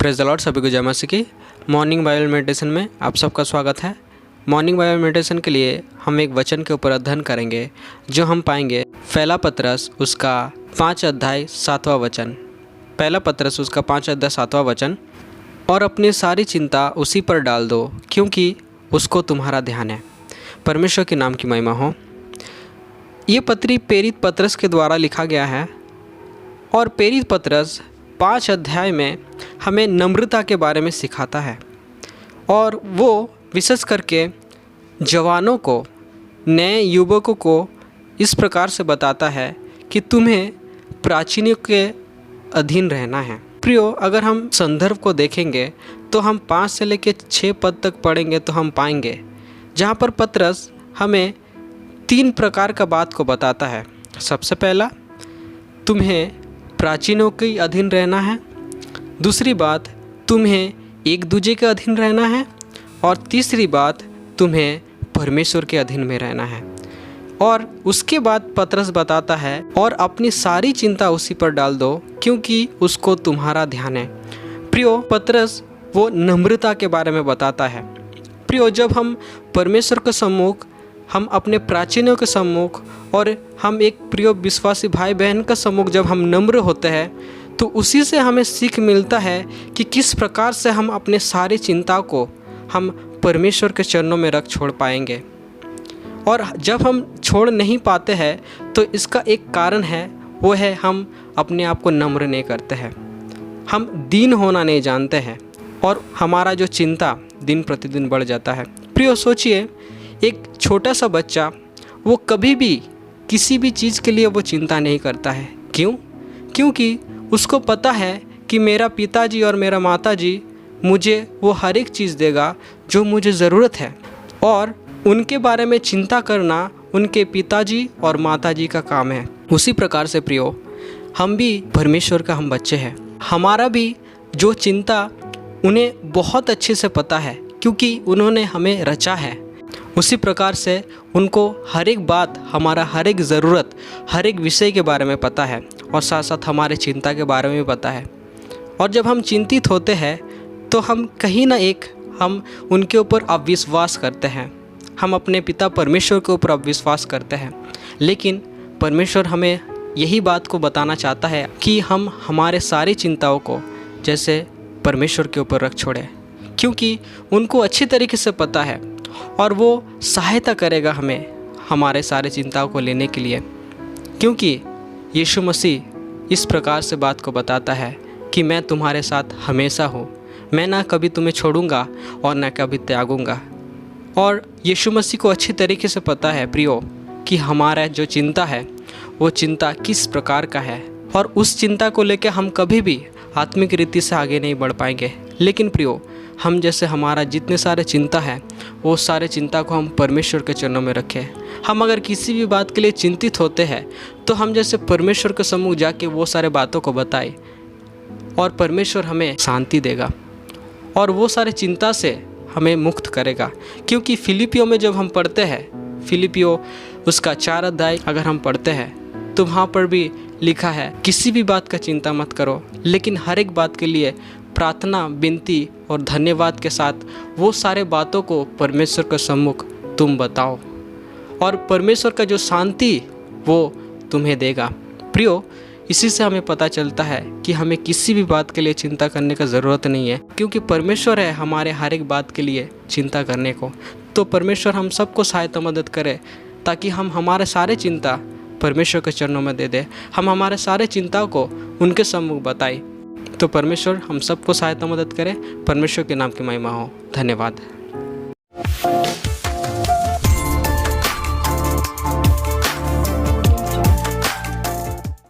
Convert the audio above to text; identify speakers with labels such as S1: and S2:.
S1: Praise the Lord, सभी को जय मसीह की। मॉर्निंग बाइबल मेडिटेशन में आप सबका स्वागत है। मॉर्निंग बाइबल मेडिटेशन के लिए हम एक वचन के ऊपर अध्ययन करेंगे जो हम पाएंगे पहला पतरस उसका 5 अध्याय 7वां वचन। पहला पतरस उसका 5 अध्याय 7वां वचन। और अपनी सारी चिंता उसी पर डाल दो क्योंकि उसको तुम्हारा ध्यान है। परमेश्वर के नाम की महिमा हो। ये पत्री प्रेरित पतरस के द्वारा लिखा गया है और प्रेरित पतरस 5 अध्याय में हमें नम्रता के बारे में सिखाता है और वो विशेष करके जवानों को, नए युवकों को इस प्रकार से बताता है कि तुम्हें प्राचीनों के अधीन रहना है। प्रियो, अगर हम संदर्भ को देखेंगे तो हम 5 से लेकर 6 पद तक पढ़ेंगे तो हम पाएंगे जहाँ पर पतरस हमें 3 प्रकार का बात को बताता है। सबसे पहला, तुम्हें प्राचीनों के अधीन रहना है। दूसरी बात, तुम्हें एक दूसरे के अधीन रहना है। और तीसरी बात, तुम्हें परमेश्वर के अधीन में रहना है। और उसके बाद पतरस बताता है और अपनी सारी चिंता उसी पर डाल दो क्योंकि उसको तुम्हारा ध्यान है। प्रियो, पतरस वो नम्रता के बारे में बताता है। प्रियो, जब हम परमेश्वर के सम्मुख, हम अपने प्राचीनों के सम्मुख और हम एक प्रिय विश्वासी भाई बहन का सम्मुख जब हम नम्र होते हैं तो उसी से हमें सीख मिलता है कि किस प्रकार से हम अपने सारी चिंता को हम परमेश्वर के चरणों में रख छोड़ पाएंगे। और जब हम छोड़ नहीं पाते हैं तो इसका एक कारण है, वो है हम अपने आप को नम्र नहीं करते हैं, हम दीन होना नहीं जानते हैं और हमारा जो चिंता दिन प्रतिदिन बढ़ जाता है। प्रियो, सोचिए, एक छोटा सा बच्चा वो कभी भी किसी भी चीज़ के लिए वो चिंता नहीं करता है। क्यों? क्योंकि उसको पता है कि मेरा पिताजी और मेरा माताजी मुझे वो हर एक चीज़ देगा जो मुझे ज़रूरत है और उनके बारे में चिंता करना उनके पिताजी और माताजी का काम है। उसी प्रकार से प्रियो, हम भी परमेश्वर का हम बच्चे हैं। हमारा भी जो चिंता उन्हें बहुत अच्छे से पता है क्योंकि उन्होंने हमें रचा है। उसी प्रकार से उनको हर एक बात, हमारा हर एक ज़रूरत, हर एक विषय के बारे में पता है और साथ साथ हमारे चिंता के बारे में भी पता है। और जब हम चिंतित होते हैं तो हम कहीं ना हम उनके ऊपर अविश्वास करते हैं, हम अपने पिता परमेश्वर के ऊपर अविश्वास करते हैं। लेकिन परमेश्वर हमें यही बात को बताना चाहता है कि हम हमारे सारी चिंताओं को जैसे परमेश्वर के ऊपर रख छोड़ें क्योंकि उनको अच्छी तरीके से पता है और वो सहायता करेगा हमें हमारे सारे चिंताओं को लेने के लिए। क्योंकि यीशु मसीह इस प्रकार से बात को बताता है कि मैं तुम्हारे साथ हमेशा हूँ, मैं ना कभी तुम्हें छोड़ूंगा और ना कभी त्यागूंगा। और यीशु मसीह को अच्छी तरीके से पता है प्रियो कि हमारा जो चिंता है वो चिंता किस प्रकार का है और उस चिंता को लेकर हम कभी भी आत्मिक रीति से आगे नहीं बढ़ पाएंगे। लेकिन प्रियो, हम जैसे हमारा जितने सारे चिंता है वो सारे चिंता को हम परमेश्वर के चरणों में रखें। हम अगर किसी भी बात के लिए चिंतित होते हैं तो हम जैसे परमेश्वर के सम्मुख जाके वो सारे बातों को बताएं और परमेश्वर हमें शांति देगा और वो सारे चिंता से हमें मुक्त करेगा। क्योंकि फिलिपियों में जब हम पढ़ते हैं, फिलिपियों उसका 4 अध्याय अगर हम पढ़ते हैं तो वहाँ पर भी लिखा है, किसी भी बात का चिंता मत करो लेकिन हर एक बात के लिए प्रार्थना, विनती और धन्यवाद के साथ वो सारे बातों को परमेश्वर के सम्मुख तुम बताओ और परमेश्वर का जो शांति वो तुम्हें देगा। प्रियो, इसी से हमें पता चलता है कि हमें किसी भी बात के लिए चिंता करने का ज़रूरत नहीं है क्योंकि परमेश्वर है हमारे हर एक बात के लिए चिंता करने को। तो परमेश्वर हम सबको सहायता मदद करे ताकि हम हमारे सारे चिंता परमेश्वर के चरणों में दे दे, हम हमारे सारे चिंताओं को उनके सम्मुख बताएं। तो परमेश्वर हम सबको सहायता मदद करे। परमेश्वर के नाम की महिमा हो। धन्यवाद।